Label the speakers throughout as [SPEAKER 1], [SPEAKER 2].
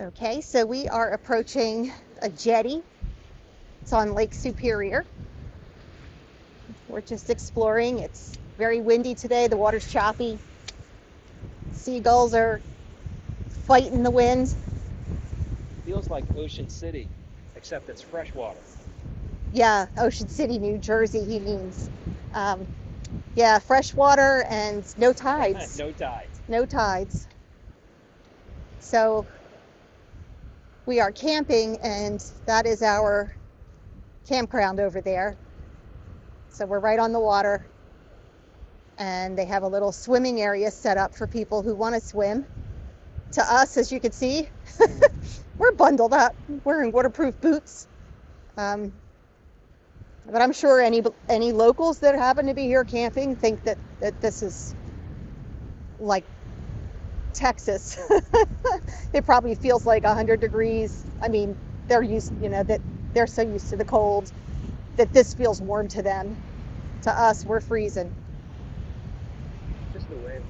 [SPEAKER 1] Okay, so we are approaching a jetty. It's on Lake Superior. We're just exploring. It's very windy today. The water's choppy. Seagulls are fighting the wind.
[SPEAKER 2] Feels like Ocean City, except it's freshwater.
[SPEAKER 1] Yeah, Ocean City, New Jersey, he means. Um, yeah, fresh water and no tides.
[SPEAKER 2] No tides.
[SPEAKER 1] No tides. So we are camping, and that is our campground over there. So we're right on the water, and they have a little swimming area set up for people who want to swim. To us, as you can see, we're bundled up. We're in waterproof boots. But I'm sure any locals that happen to be here camping think that this is like Texas. It probably feels like 100 degrees. I mean, that they're so used to the cold that this feels warm to them. To us, we're freezing.
[SPEAKER 2] Just the wind.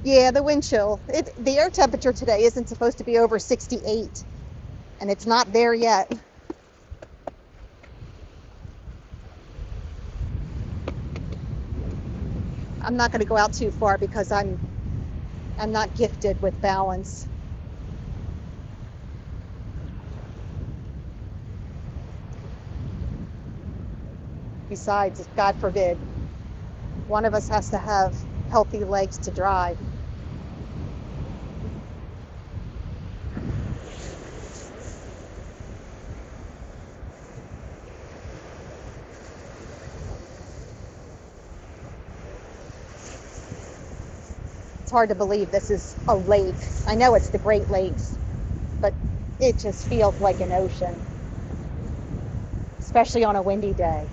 [SPEAKER 1] Yeah, the wind chill. The air temperature today isn't supposed to be over 68, and it's not there yet. I'm not going to go out too far because I'm not gifted with balance. Besides, God forbid, one of us has to have healthy legs to drive. It's hard to believe this is a lake. I know it's the Great Lakes, but it just feels like an ocean, especially on a windy day.